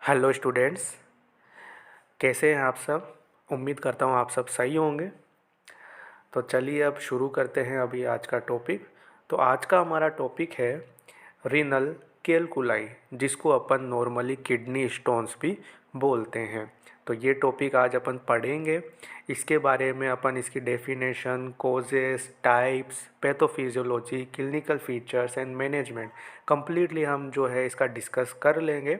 Hello students, कैसे हैं आप सब। उम्मीद करता हूँ आप सब सही होंगे। तो चलिए अब शुरू करते हैं अभी आज का टॉपिक। तो आज का हमारा टॉपिक है रीनल कैलकुलाई, जिसको अपन नॉर्मली किडनी स्टोन्स भी बोलते हैं। तो ये टॉपिक आज अपन पढ़ेंगे। इसके बारे में अपन इसकी definition, causes, types, pathophysiology, clinical features and management completely हम जो है इसका डिस्कस कर लेंगे।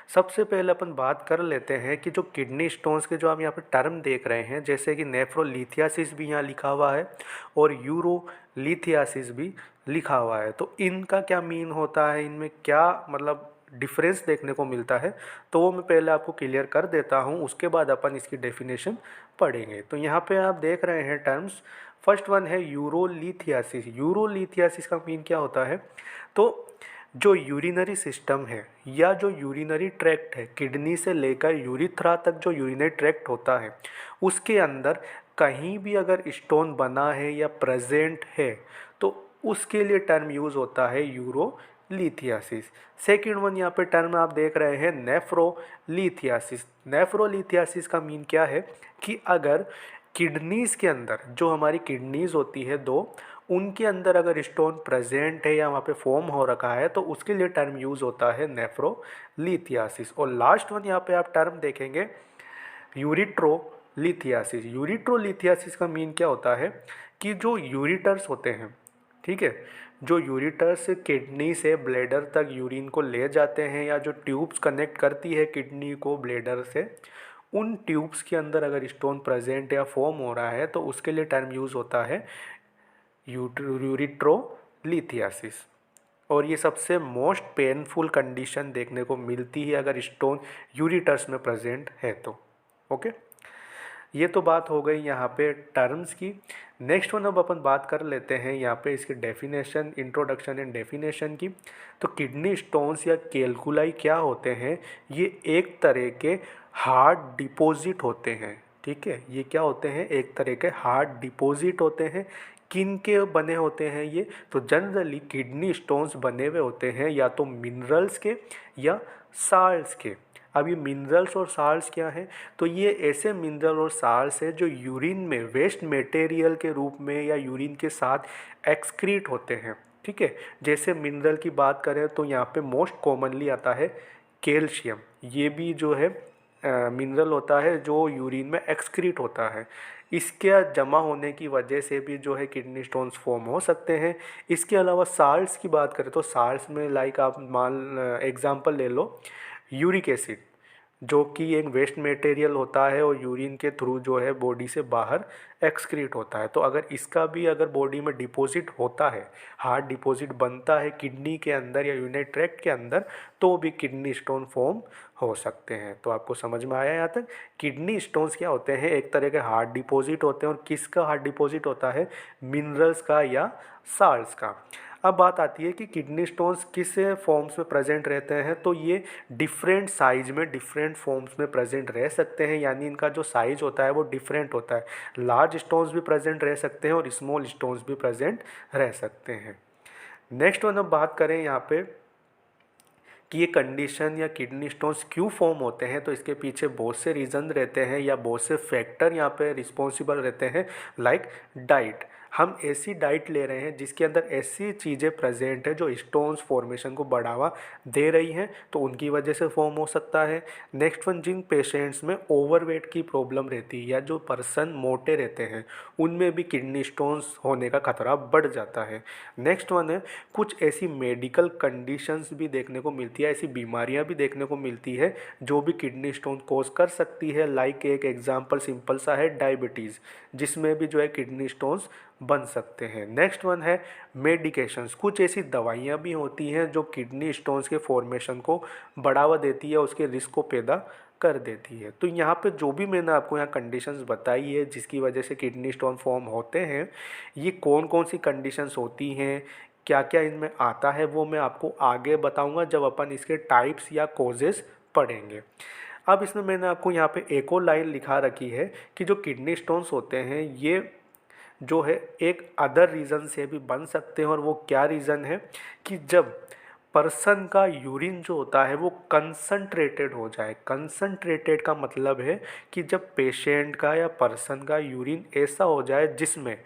सबसे पहले अपन बात कर लेते हैं कि जो किडनी स्टोन्स के जो हम यहाँ पे टर्म देख रहे हैं, जैसे कि नेफ्रोलिथियासिस भी यहाँ लिखा हुआ है और यूरोलिथियासिस भी लिखा हुआ है। तो इनका क्या मीन होता है, इनमें क्या मतलब डिफरेंस देखने को मिलता है, तो वो मैं पहले आपको क्लियर कर देता हूँ। उसके बाद अपन इसकी डेफिनेशन पढ़ेंगे। तो यहाँ पे आप देख रहे हैं टर्म्स। फर्स्ट वन है यूरोलिथियासिस। यूरोलिथियासिस का मीन क्या होता है, तो जो यूरिनरी सिस्टम है या जो यूरिनरी ट्रैक्ट है, किडनी से लेकर यूरिथ्रा तक जो यूरिनरी ट्रैक्ट होता है, उसके अंदर कहीं भी अगर स्टोन बना है या प्रेजेंट है तो उसके लिए टर्म यूज़ होता है यूरोलिथियासिस। सेकेंड वन यहाँ पे टर्म आप देख रहे हैं नेफ्रोलिथियासिस। नेफ्रोलिथियासिस का मीन क्या है कि अगर किडनीज़ के अंदर, जो हमारी किडनीज़ होती है दो, उनके अंदर अगर स्टोन प्रेजेंट है या वहाँ पे फॉर्म हो रखा है तो उसके लिए टर्म यूज़ होता है नेफ्रोलिथियासिस। और लास्ट वन यहाँ पे आप टर्म देखेंगे यूरिट्रोलिथियासिस। यूरिट्रोलिथियासिस का मीन क्या होता है कि जो यूरिटर्स होते हैं, ठीक है, जो यूरिटर्स किडनी से ब्लैडर तक यूरिन को ले जाते हैं या जो ट्यूब्स कनेक्ट करती है किडनी को ब्लैडर से, उन ट्यूब्स के अंदर अगर स्टोन प्रेजेंट या फॉर्म हो रहा है तो उसके लिए टर्म यूज़ होता है यूरिट्रोलिथियासिस। और ये सबसे मोस्ट पेनफुल कंडीशन देखने को मिलती है अगर स्टोन यूरिटर्स में प्रेजेंट है तो। ओके, ये तो बात हो गई यहाँ पे टर्म्स की। नेक्स्ट वन अब अपन बात कर लेते हैं यहाँ पे इसकी डेफिनेशन, इंट्रोडक्शन एंड डेफिनेशन की। तो किडनी स्टोन्स या कैलकुलाई क्या होते हैं, ये एक तरह के हार्ड डिपॉजिट होते हैं। ठीक है, ये क्या होते हैं, एक तरह के हार्ड डिपॉजिट होते हैं। किन के बने होते हैं ये, तो जनरली किडनी स्टोन्स बने हुए होते हैं या तो मिनरल्स के या साल्ट्स के। अब ये मिनरल्स और साल्ट्स क्या हैं, तो ये ऐसे मिनरल और साल्ट्स हैं जो यूरिन में वेस्ट मटेरियल के रूप में या यूरिन के साथ एक्सक्रीट होते हैं। ठीक है, जैसे मिनरल की बात करें तो यहाँ पे मोस्ट कॉमनली आता है कैल्शियम। ये भी जो है मिनरल होता है जो यूरिन में एक्सक्रीट होता है। इसके जमा होने की वजह से भी जो है किडनी स्टोन्स फॉर्म हो सकते हैं। इसके अलावा साल्ट्स की बात करें तो साल्ट्स में लाइक आप मान एग्जांपल ले लो यूरिक एसिड, जो कि एक वेस्ट मटेरियल होता है और यूरिन के थ्रू जो है बॉडी से बाहर एक्सक्रीट होता है। तो अगर इसका भी अगर बॉडी में डिपॉजिट होता है, हार्ड डिपॉजिट बनता है किडनी के अंदर या यूरिनरी ट्रैक्ट के अंदर, तो भी किडनी स्टोन फॉर्म हो सकते हैं। तो आपको समझ में आया यहाँ तक। किडनी स्टोन्स क्या होते हैं, एक तरह के हार्ड डिपॉजिट होते हैं। और किसका हार्ड डिपॉजिट होता है, मिनरल्स का या साल्ट्स का। अब बात आती है कि किडनी स्टोन्स किस फॉर्म्स में प्रेजेंट रहते हैं, तो ये डिफरेंट साइज में डिफरेंट फॉर्म्स में प्रेजेंट रह सकते हैं, यानी इनका जो साइज होता है वो डिफरेंट होता है। लार्ज स्टोन्स भी प्रेजेंट रह सकते हैं और स्मॉल स्टोन्स भी प्रेजेंट रह सकते हैं। नेक्स्ट वन अब बात करें यहाँ पे कि ये कंडीशन या किडनी स्टोन्स क्यों फॉर्म होते हैं, तो इसके पीछे बहुत से रीज़न रहते हैं या बहुत से फैक्टर यहाँ पे रिस्पॉन्सिबल रहते हैं। लाइक डाइट, हम ऐसी डाइट ले रहे हैं जिसके अंदर ऐसी चीज़ें प्रेजेंट है जो स्टोन्स फॉर्मेशन को बढ़ावा दे रही हैं, तो उनकी वजह से फॉर्म हो सकता है। नेक्स्ट वन, जिन पेशेंट्स में ओवरवेट की प्रॉब्लम रहती है या जो पर्सन मोटे रहते हैं, उनमें भी किडनी स्टोन्स होने का खतरा बढ़ जाता है। नेक्स्ट वन है, कुछ ऐसी मेडिकल कंडीशंस भी देखने को मिलती है, ऐसी बीमारियां भी देखने को मिलती है जो भी किडनी स्टोन कोज कर सकती है। लाइक एक एग्जांपल सिंपल सा है डायबिटीज़, जिसमें भी जो है किडनी स्टोन्स बन सकते हैं। नेक्स्ट वन है मेडिकेशंस, कुछ ऐसी दवाइयाँ भी होती हैं जो किडनी स्टोन्स के फॉर्मेशन को बढ़ावा देती है, उसके रिस्क को पैदा कर देती है। तो यहाँ पे जो भी मैंने आपको यहाँ कंडीशंस बताई है जिसकी वजह से किडनी स्टोन फॉर्म होते हैं, ये कौन कौन सी कंडीशंस होती हैं, क्या क्या इनमें आता है, वो मैं आपको आगे बताऊंगा जब अपन इसके टाइप्स या कॉजेज़ पढ़ेंगे। अब इसमें मैंने आपको यहाँ पे एक और लाइन लिखा रखी है कि जो किडनी स्टोन्स होते हैं ये जो है एक अदर रीज़न से भी बन सकते हैं। और वो क्या रीज़न है कि जब पर्सन का यूरिन जो होता है वो कंसंट्रेटेड हो जाए। कंसंट्रेटेड का मतलब है कि जब पेशेंट का या पर्सन का यूरिन ऐसा हो जाए जिसमें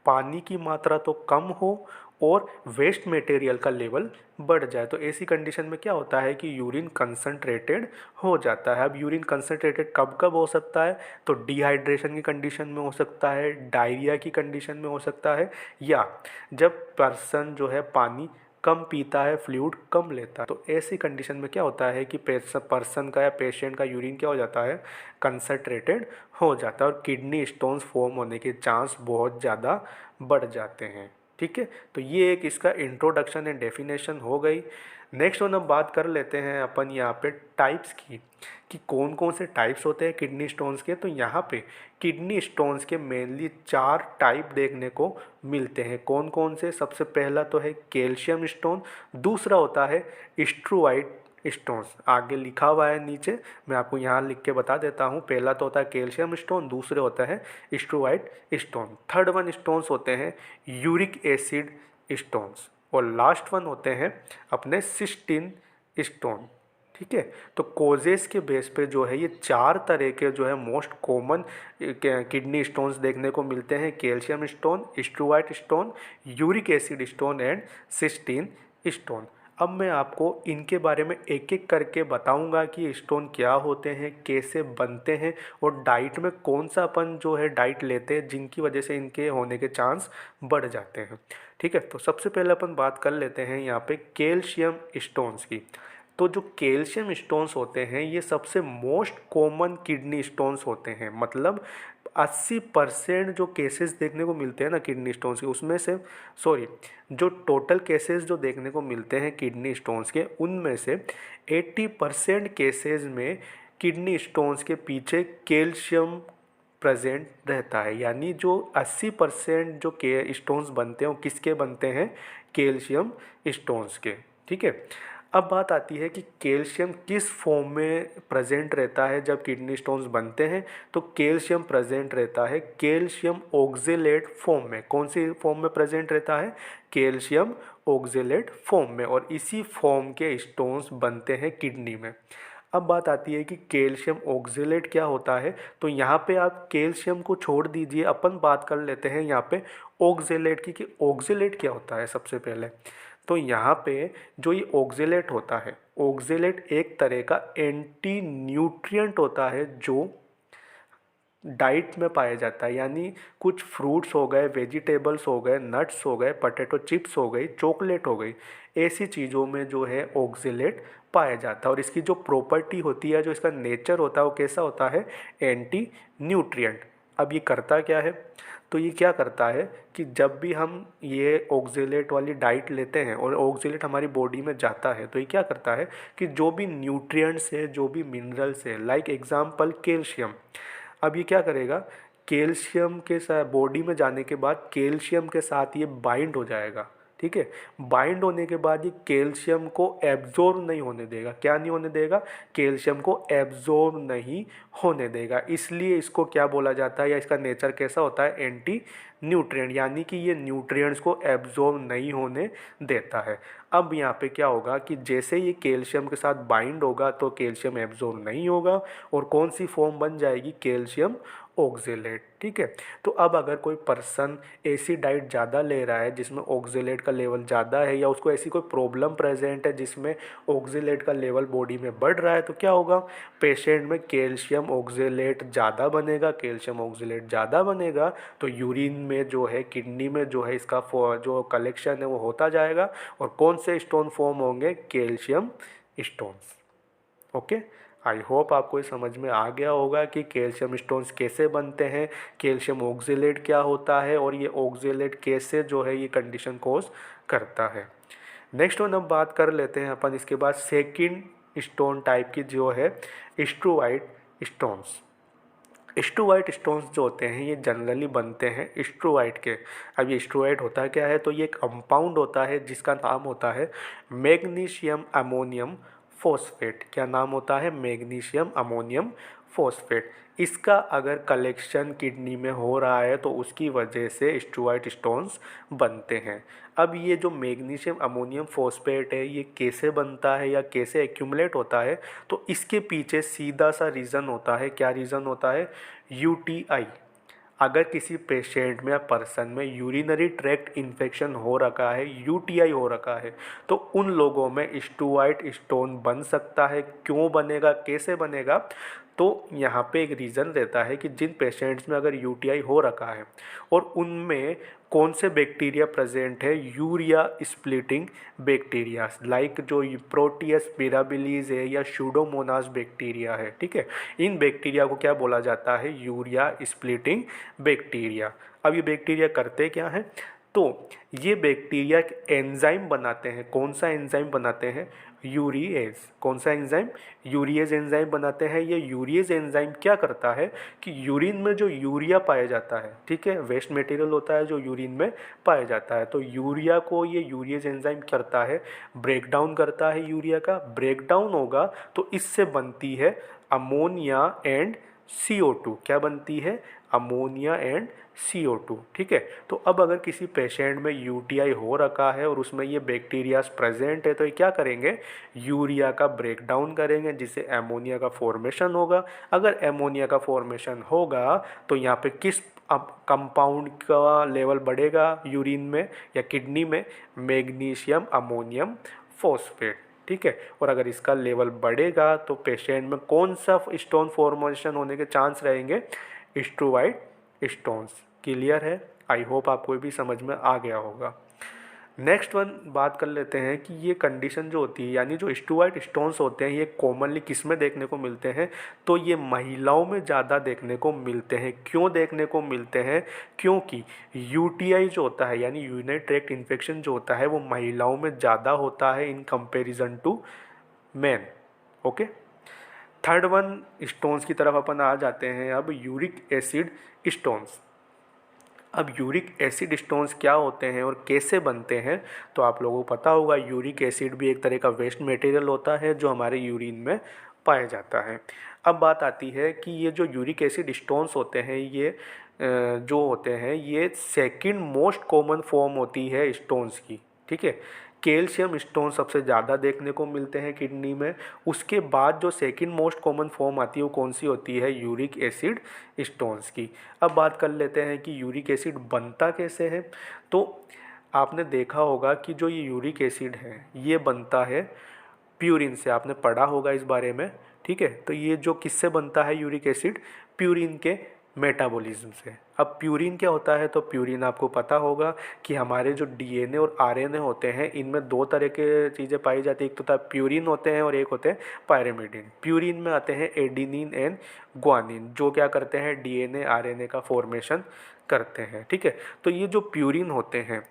पानी की मात्रा तो कम हो और वेस्ट मटेरियल का लेवल बढ़ जाए। तो ऐसी कंडीशन में क्या होता है कि यूरिन कंसंट्रेटेड हो जाता है। अब यूरिन कंसंट्रेटेड कब कब हो सकता है? तो डिहाइड्रेशन की कंडीशन में हो सकता है, डायरिया की कंडीशन में हो सकता है, या जब पर्सन जो है पानी कम पीता है, फ्लूइड कम लेता है। तो ऐसी कंडीशन में क्या होता है कि पर्सन का या पेशेंट का यूरिन क्या हो जाता है? कंसंट्रेटेड हो जाता है और किडनी स्टोन्स फॉर्म होने के चांस बहुत ज़्यादा बढ़ जाते हैं। ठीक है, तो ये एक इसका इंट्रोडक्शन एंड डेफिनेशन हो गई। नेक्स्ट वन अब बात कर लेते हैं अपन यहाँ पे टाइप्स की, कि कौन कौन से टाइप्स होते हैं किडनी स्टोन्स के। तो यहाँ पे किडनी स्टोन्स के मेनली 4 टाइप देखने को मिलते हैं। कौन कौन से? सबसे पहला तो है कैल्शियम स्टोन, दूसरा होता है स्ट्रोवाइट स्टोन्स, आगे लिखा हुआ है नीचे, मैं आपको यहाँ लिख के बता देता हूँ। पहला तो होता है कैल्शियम स्टोन, दूसरे होता है स्ट्रोवाइट स्टोन, थर्ड वन स्टोन्स होते हैं यूरिक एसिड स्टोन्स, और लास्ट वन होते हैं अपने सिस्टीन स्टोन। ठीक है, तो कोजेस के बेस पे जो है ये 4 तरह के जो है मोस्ट कॉमन किडनी स्टोन्स देखने को मिलते हैं। Calcium stone, struvite stone, uric acid stone and cystine stone. अब मैं आपको इनके बारे में एक एक करके बताऊंगा कि स्टोन क्या होते हैं, कैसे बनते हैं, और डाइट में कौन सा अपन जो है डाइट लेते हैं जिनकी वजह से इनके होने के चांस बढ़ जाते हैं। ठीक है, तो सबसे पहले अपन बात कर लेते हैं यहाँ पे कैल्शियम स्टोन्स की। तो जो कैल्शियम स्टोन्स होते हैं ये सबसे मोस्ट कॉमन किडनी स्टोन्स होते हैं। मतलब 80% जो केसेस देखने को मिलते हैं ना किडनी स्टोन्स के, उसमें से जो टोटल केसेस जो देखने को मिलते हैं किडनी स्टोन्स के, उनमें से 80% केसेस में किडनी स्टोन्स के पीछे कैल्शियम प्रेजेंट रहता है। यानी जो 80% जो के स्टोन्स बनते हैं वो किसके बनते हैं? कैल्शियम स्टोन्स के। ठीक है, अब बात आती है कि कैल्शियम किस फॉर्म में प्रेजेंट रहता है जब किडनी स्टोन्स बनते हैं। तो कैल्शियम प्रेजेंट रहता है कैल्शियम ऑक्जेलेट फॉर्म में। कौन सी फॉर्म में प्रेजेंट रहता है? कैल्शियम ऑक्जेलेट फॉर्म में, और इसी फॉर्म के स्टोन्स बनते हैं किडनी में। अब बात आती है कि कैल्शियम ऑक्जेलेट क्या होता है। तो यहाँ पे आप कैल्शियम को छोड़ दीजिए, अपन बात कर लेते हैं यहाँ पे ऑक्जेलेट की, कि ऑक्जेलेट क्या होता है सबसे पहले। तो यहाँ पे जो ये ऑक्जेलेट होता है, ऑक्जेलेट एक तरह का एंटी न्यूट्रिएंट होता है जो डाइट में पाया जाता है। यानी कुछ फ्रूट्स हो गए, वेजिटेबल्स हो गए, नट्स हो गए, पोटैटो चिप्स हो गई, चॉकलेट हो गई, ऐसी चीज़ों में जो है ऑक्जेलेट पाया जाता है। और इसकी जो प्रॉपर्टी होती है, जो इसका नेचर होता है, वो कैसा होता है? Anti nutrient. अब ये करता क्या है? तो ये क्या करता है कि जब भी हम ये ऑक्जेलेट वाली डाइट लेते हैं और ऑक्जेलेट हमारी बॉडी में जाता है, तो ये क्या करता है कि जो भी न्यूट्रिएंट्स है, जो भी मिनरल्स है, लाइक एग्जांपल कैल्शियम, अब ये क्या करेगा? कैल्शियम के साथ बॉडी में जाने के बाद कैल्शियम के साथ ये बाइंड हो जाएगा। ठीक है, बाइंड होने के बाद ये कैल्शियम को एब्जॉर्ब नहीं होने देगा। क्या नहीं होने देगा? कैल्शियम को एब्जॉर्ब नहीं होने देगा। इसलिए इसको क्या बोला जाता है, या इसका नेचर कैसा होता है? एंटी न्यूट्रिएंट, यानी कि ये न्यूट्रिएंट्स को एब्जॉर्ब नहीं होने देता है। अब यहाँ पे क्या होगा कि जैसे ये कैल्शियम के साथ बाइंड होगा तो कैल्शियम एब्जॉर्ब नहीं होगा, और कौन सी फॉर्म बन जाएगी? Calcium oxalate. ठीक है, तो अब अगर कोई पर्सन ऐसी डाइट ज़्यादा ले रहा है जिसमें ऑक्जेलेट का लेवल ज़्यादा है, या उसको ऐसी कोई प्रॉब्लम प्रेजेंट है जिसमें ऑक्जेलेट का लेवल बॉडी में बढ़ रहा है, तो क्या होगा? पेशेंट में कैल्शियम ऑक्जेलेट ज़्यादा बनेगा। कैल्शियम ऑक्जेलेट ज़्यादा बनेगा तो यूरिन में जो है, किडनी में जो है, इसका जो कलेक्शन है वो होता जाएगा, और कौन से स्टोन फॉर्म होंगे? Calcium stones. Okay, I hope आपको ये समझ में आ गया होगा कि कैल्शियम स्टोन्स कैसे बनते हैं, कैल्शियम ऑक्जेलेट क्या होता है, और ये ऑक्जेलेट कैसे जो है ये कंडीशन कोज करता है। नेक्स्ट वन अब बात कर लेते हैं अपन इसके बाद सेकंड स्टोन टाइप की, जो है स्ट्रोवाइट स्टोन्स। स्ट्रोवाइट स्टोन्स जो होते हैं ये जनरली बनते हैं स्ट्रोवाइट के। अब ये स्ट्रोवाइट होता क्या है? तो ये एक कंपाउंड होता है जिसका नाम होता है मैग्नीशियम अमोनियम फोस्फेट। क्या नाम होता है? Magnesium ammonium phosphate. इसका अगर कलेक्शन किडनी में हो रहा है तो उसकी वजह से स्टुअर्ट स्टोन्स बनते हैं। अब ये जो मैग्नीशियम अमोनियम फोस्फेट है ये कैसे बनता है या कैसे एक्यूमुलेट होता है, तो इसके पीछे सीधा सा रीज़न होता है। क्या रीज़न होता है? यूटीआई। अगर किसी पेशेंट में या पर्सन में यूरिनरी ट्रैक्ट इन्फेक्शन हो रखा है, यूटीआई हो रखा है, तो उन लोगों में स्टुअर्ट स्टोन बन सकता है। क्यों बनेगा, कैसे बनेगा? तो यहाँ पे एक रीज़न रहता है कि जिन पेशेंट्स में अगर यूटीआई हो रखा है और उनमें कौन से बैक्टीरिया प्रेजेंट है, यूरिया स्प्लिटिंग बैक्टीरिया, लाइक जो प्रोटियस मिराबिलिस है या सूडोमोनास बैक्टीरिया है, ठीक है। इन बैक्टीरिया को क्या बोला जाता है? Urea splitting bacteria. अब ये बैक्टीरिया करते क्या हैं? तो ये बैक्टीरिया एंजाइम बनाते हैं। कौन सा एंजाइम बनाते हैं? यूरिएज। कौन सा एंजाइम? यूरिएज एंजाइम बनाते हैं। ये यूरिएज एंजाइम क्या करता है कि यूरिन में जो यूरिया पाया जाता है, ठीक है, वेस्ट मटेरियल होता है जो यूरिन में पाया जाता है, तो यूरिया को ये यूरिएज एंजाइम करता है, ब्रेक डाउन करता है। यूरिया का ब्रेक डाउन होगा तो इससे बनती है अमोनिया एंड CO2। क्या बनती है? अमोनिया एंड CO2, ठीक है। तो अब अगर किसी पेशेंट में यूटीआई हो रखा है और उसमें ये बैक्टीरियाज प्रेजेंट है तो ये क्या करेंगे? यूरिया का ब्रेक डाउन करेंगे जिससे एमोनिया का फॉर्मेशन होगा। अगर एमोनिया का फॉर्मेशन होगा तो यहाँ पे किस अब कंपाउंड का लेवल बढ़ेगा यूरिन में या किडनी में? मैग्नीशियम अमोनियम फोस्फेट, ठीक है। और अगर इसका लेवल बढ़ेगा तो पेशेंट में कौन सा स्टोन फॉर्मेशन होने के चांस रहेंगे? Stuart stones. क्लियर है? आई होप आपको भी समझ में आ गया होगा। नेक्स्ट वन बात कर लेते हैं कि ये कंडीशन जो होती है, यानी जो स्टुअर्ट स्टोन्स होते हैं, ये कॉमनली किस में देखने को मिलते हैं? तो ये महिलाओं में ज़्यादा देखने को मिलते हैं। क्यों देखने को मिलते हैं? क्योंकि यूटीआई जो होता है यानी यूरिनरी ट्रैक्ट इन्फेक्शन जो होता है वो महिलाओं में ज़्यादा होता है in comparison to man. Okay. Third one stones की तरफ अपन आ जाते हैं। अब यूरिक एसिड स्टोन्स। अब यूरिक एसिड स्टोन्स क्या होते हैं और कैसे बनते हैं? तो आप लोगों को पता होगा यूरिक एसिड भी एक तरह का वेस्ट मटेरियल होता है जो हमारे यूरिन में पाया जाता है। अब बात आती है कि ये जो यूरिक एसिड स्टोन्स होते हैं ये जो होते हैं ये सेकंड मोस्ट कॉमन फॉर्म होती है स्टोन्स की, ठीक है। कैल्शियम स्टोन सबसे ज़्यादा देखने को मिलते हैं किडनी में। उसके बाद जो सेकंड मोस्ट कॉमन फॉर्म आती है वो कौन सी होती है? यूरिक एसिड स्टोन्स की। अब बात कर लेते हैं कि यूरिक एसिड बनता कैसे है। तो आपने देखा होगा कि जो ये यूरिक एसिड है ये बनता है प्यूरिन से। आपने पढ़ा होगा इस बारे में, ठीक है। तो ये जो किससे बनता है यूरिक एसिड? प्यूरिन के मेटाबॉलिज्म से। अब प्यूरिन क्या होता है? तो प्यूरिन आपको पता होगा कि हमारे जो डीएनए और आरएनए होते हैं इनमें दो तरह के चीज़ें पाई जाती है। एक तो प्यूरिन होते हैं और एक होते हैं पायरिमिडिन। प्यूरिन में आते हैं एडिनिन एंड ग्वानिन जो क्या करते हैं? डीएनए आरएनए का फॉर्मेशन करते हैं, ठीक है। तो ये जो प्यूरिन होते हैं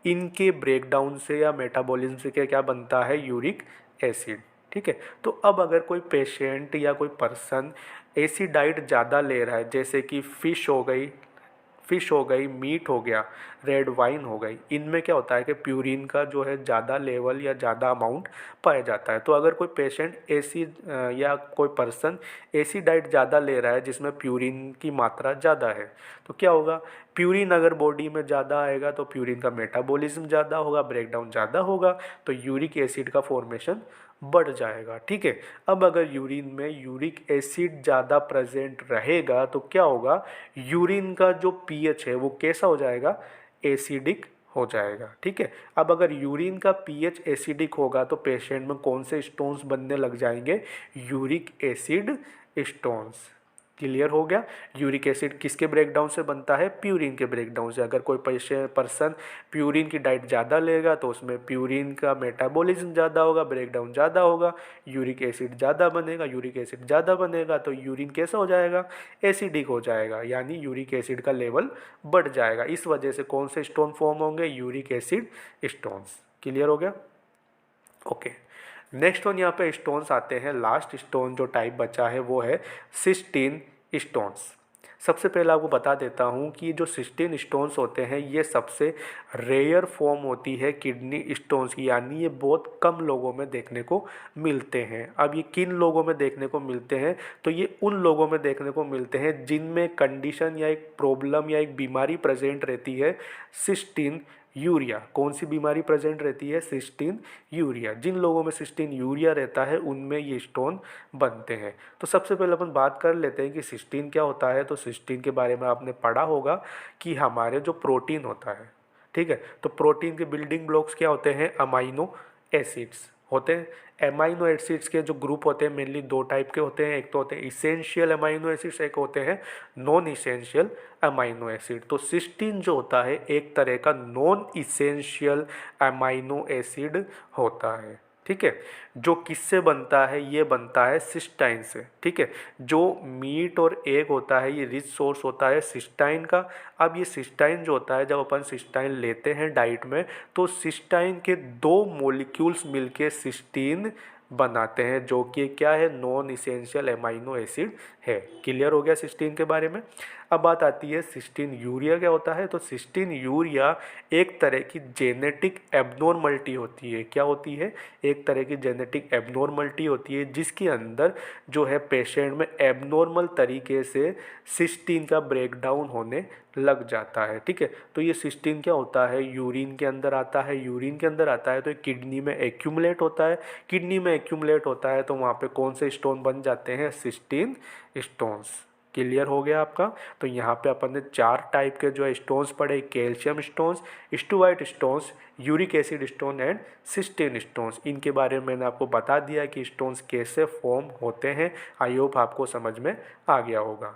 इनके ब्रेकडाउन से या मेटाबॉलिज्म से क्या क्या बनता है? यूरिक एसिड, ठीक है। तो अब अगर कोई पेशेंट या कोई पर्सन ऐसी डाइट ज़्यादा ले रहा है जैसे कि फ़िश हो गई, मीट हो गया, रेड वाइन हो गई, इनमें क्या होता है कि प्यूरिन का जो है ज़्यादा लेवल या ज़्यादा अमाउंट पाया जाता है। तो अगर कोई पेशेंट ऐसी या कोई पर्सन ऐसी डाइट ज़्यादा ले रहा है जिसमें प्यूरिन की मात्रा ज़्यादा है तो क्या होगा? प्यूरिन अगर बॉडी में ज़्यादा आएगा तो प्यूरिन का मेटाबॉलिज्म ज़्यादा होगा, ब्रेकडाउन ज़्यादा होगा, तो यूरिक एसिड का फॉर्मेशन बढ़ जाएगा, ठीक है। अब अगर यूरिन में यूरिक एसिड ज़्यादा प्रेजेंट रहेगा तो क्या होगा? यूरिन का जो पीएच है वो कैसा हो जाएगा? एसिडिक हो जाएगा, ठीक है। अब अगर यूरिन का पीएच एसिडिक होगा तो पेशेंट में कौन से स्टोन्स बनने लग जाएंगे? Uric acid stones. क्लियर हो गया? यूरिक एसिड किसके ब्रेकडाउन से बनता है? प्यूरिन के ब्रेकडाउन से। अगर कोई पर्सन प्यूरिन की डाइट ज़्यादा लेगा तो उसमें प्यूरिन का मेटाबॉलिज्म ज़्यादा होगा, ब्रेकडाउन ज़्यादा होगा, यूरिक एसिड ज़्यादा बनेगा। यूरिक एसिड ज़्यादा बनेगा तो यूरिन कैसा हो जाएगा? एसिडिक हो जाएगा, यानी यूरिक एसिड का लेवल बढ़ जाएगा। इस वजह से कौन से स्टोन फॉर्म होंगे? Uric acid stones. क्लियर हो गया? ओके। नेक्स्ट वन यहाँ पे स्टोन्स आते हैं। लास्ट स्टोन जो टाइप बचा है वो है सिस्टीन स्टोन्स। सबसे पहले आपको बता देता हूँ कि जो सिस्टीन स्टोन्स होते हैं ये सबसे रेयर फॉर्म होती है किडनी स्टोन्स की, यानी ये बहुत कम लोगों में देखने को मिलते हैं। अब ये किन लोगों में देखने को मिलते हैं, तो ये उन लोगों में देखने को मिलते हैं जिनमें कंडीशन या एक प्रॉब्लम या एक बीमारी प्रेजेंट रहती है सिस्टीन यूरिया। कौन सी बीमारी प्रेजेंट रहती है? Cysteine urea. जिन लोगों में सिस्टीन यूरिया रहता है उनमें ये स्टोन बनते हैं। तो सबसे पहले अपन बात कर लेते हैं कि सिस्टीन क्या होता है। तो सिस्टीन के बारे में आपने पढ़ा होगा कि हमारे जो प्रोटीन होता है, ठीक है, तो प्रोटीन के बिल्डिंग ब्लॉक्स क्या होते हैं? अमाइनो एसिड्स होते हैं। अमाइनो एसिड्स के जो ग्रुप होते हैं मेनली दो टाइप के होते हैं, एक तो होते हैं इसेंशियल अमाइनो एसिड्स, एक होते हैं नॉन इसेंशियल अमाइनो एसिड। तो सिस्टीन जो होता है एक तरह का नॉन इसेंशियल अमाइनो एसिड होता है, ठीक है। जो किससे बनता है? ये बनता है सिस्टाइन से, ठीक है। जो मीट और एग होता है ये रिच सोर्स होता है सिस्टाइन का। अब ये सिस्टाइन जो होता है, जब अपन सिस्टाइन लेते हैं डाइट में, तो सिस्टाइन के दो मॉलिक्यूल्स मिलके सिस्टीन बनाते हैं, जो कि क्या है? नॉन इसेंशियल एमाइनो एसिड है। क्लियर हो गया सिस्टीन के बारे में। अब बात आती है सिस्टीन यूरिया क्या होता है। तो सिस्टीन यूरिया एक तरह की जेनेटिक एबनॉर्मलिटी होती है। क्या होती है? एक तरह की जेनेटिक एबनॉर्मलिटी होती है जिसके अंदर जो है पेशेंट में एबनॉर्मल तरीके से सिस्टीन का ब्रेकडाउन होने लग जाता है, ठीक है। तो ये सिस्टीन क्या होता है? यूरिन के अंदर आता है। यूरिन के अंदर आता है तो किडनी में एक्यूमुलेट होता है। किडनी में एक्यूमुलेट होता है तो वहाँ पे कौन से स्टोन बन जाते हैं? Cysteine stones. क्लियर हो गया आपका। तो यहाँ पे अपन ने 4 टाइप के जो है स्टोन्स पढ़े, calcium stones, struvite stones, uric acid stone and cystine stones. इनके बारे में मैंने आपको बता दिया कि स्टोन्स कैसे फॉर्म होते हैं। आई होप आपको समझ में आ गया होगा।